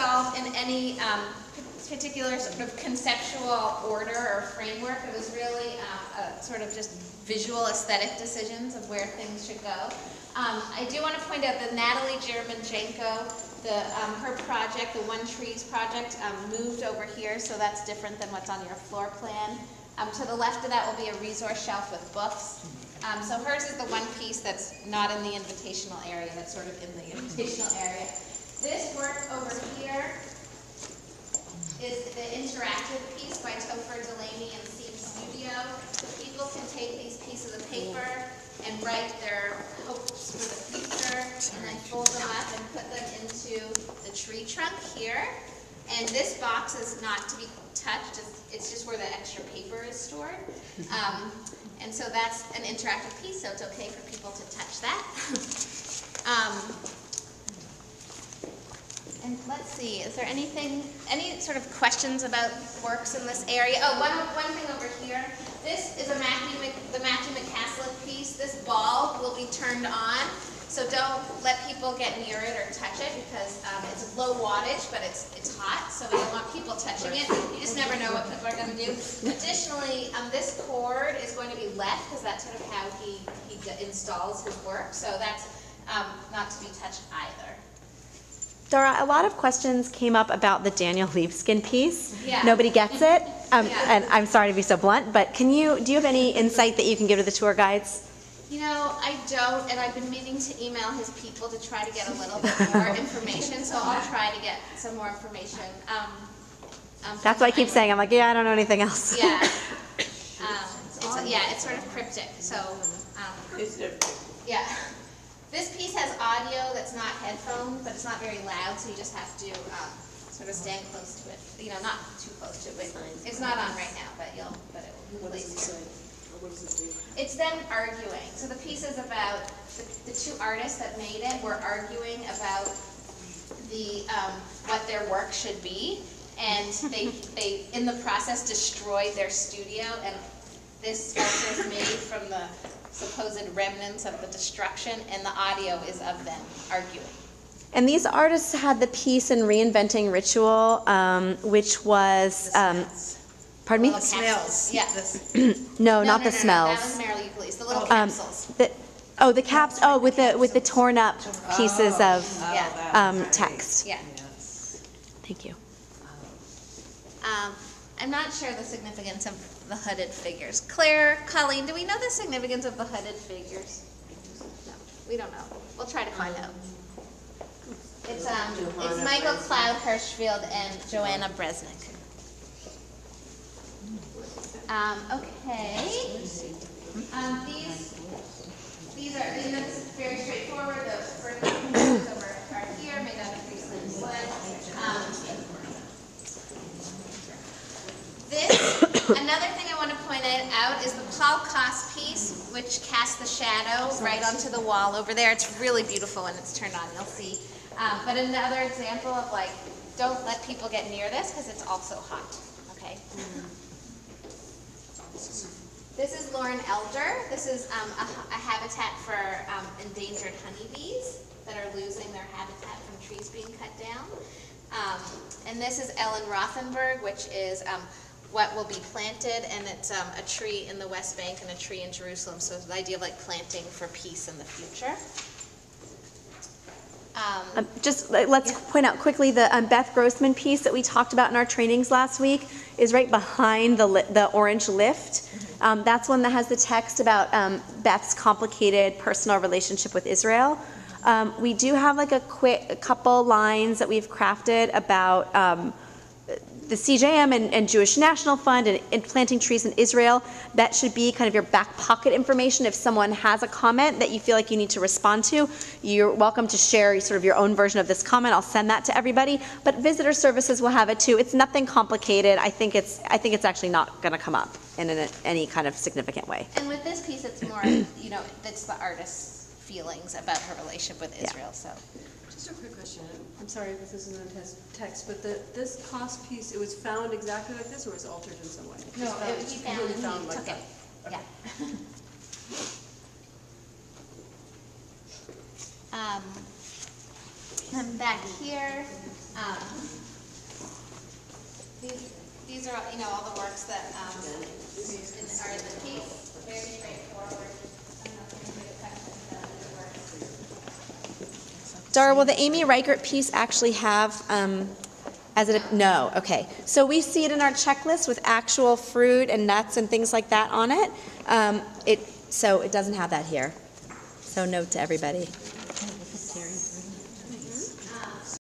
solved in any particular sort of conceptual order or framework. It was really sort of just visual aesthetic decisions of where things should go. I do want to point out that Natalie Jermenjenko, her project, the One Trees project, moved over here, so that's different than what's on your floor plan. To the left of that will be a resource shelf with books. So hers is the one piece that's not in the invitational area, that's sort of in the invitational area. This work over here is the interactive piece by Topher Delaney and Seam Studio. So people can take these pieces of paper and write their hopes for the future, and then fold them up and put them into the tree trunk here. And this box is not to be touched, it's just where the extra paper is stored. And so that's an interactive piece, so it's okay for people to touch that. And let's see, is there any sort of questions about works in this area? Oh, one thing over here. This is the Matthew McCaslin piece. This bulb will be turned on, so don't let people get near it or touch it because it's low wattage, but it's hot, so we don't want people touching it. You just never know what people are going to do. Additionally, this cord is going to be left because that's sort of how he installs his work, so that's not to be touched either. Dara, a lot of questions came up about the Daniel Libeskind piece. Yeah. Nobody gets it, Yeah. and I'm sorry to be so blunt, but do you have any insight that you can give to the tour guides? You know, I don't, and I've been meaning to email his people to try to get a little bit more information, so I'll try to get some more information. That's why I keep saying, I'm like, yeah, I don't know anything else. Yeah. It's sort of cryptic, so, yeah. This piece has audio that's not headphone, but it's not very loud, so you just have to sort of stand close to it. You know, not too close to it. It's not on right now, but it will be placed here. What does it do? It's them arguing. So the piece is about the two artists that made it were arguing about what their work should be, and they in the process destroyed their studio, and this sculpture is made from the supposed remnants of the destruction, and the audio is of them arguing. And these artists had the piece in Reinventing Ritual, which was, pardon me? Well, the smells. Yeah. No, not the smells. That was Merrill Euclid, the little capsules. The caps. Oh, with the torn up pieces of text. Yeah. Thank you. I'm not sure the significance of the hooded figures. Claire, Colleen, do we know the significance of the hooded figures? No, we don't know. We'll try to find out. It's Michael Cloud Hirschfield and Joanna Bresnik. Okay. These are this is very straightforward. The furniture over are here, made out of pre-slim wood. Another thing I want to point out is the Paul Koss piece, which casts the shadow right onto the wall over there. It's really beautiful when it's turned on, you'll see. But another example of like, don't let people get near this because it's also hot, okay? This is Lauren Elder. This is a habitat for endangered honeybees that are losing their habitat from trees being cut down. And this is Ellen Rothenberg, which is what will be planted, and it's a tree in the West Bank and a tree in Jerusalem. So it's the idea of like planting for peace in the future. Let's point out quickly the Beth Grossman piece that we talked about in our trainings last week is right behind the orange lift. That's one that has the text about Beth's complicated personal relationship with Israel. We do have like a couple lines that we've crafted about the CJM and Jewish National Fund and planting trees in Israel. That should be kind of your back pocket information. If someone has a comment that you feel like you need to respond to, you're welcome to share sort of your own version of this comment. I'll send that to everybody. But visitor services will have it too. It's nothing complicated. I think it's actually not going to come up in any kind of significant way. And with this piece, it's more, it's the artist's feelings about her relationship with Israel. Yeah. So. Just a quick question. I'm sorry if this isn't in text, but this Koss piece, it was found exactly like this, or was altered in some way? No, he found like that. Okay. Yeah. And back here, these are, all the works that are in the piece. Very straightforward. I don't know if anybody has questions about these works. Dara, will the Amy Reichert piece actually have, no, okay. So we see it in our checklist with actual fruit and nuts and things like that on it. So it doesn't have that here. So note to everybody.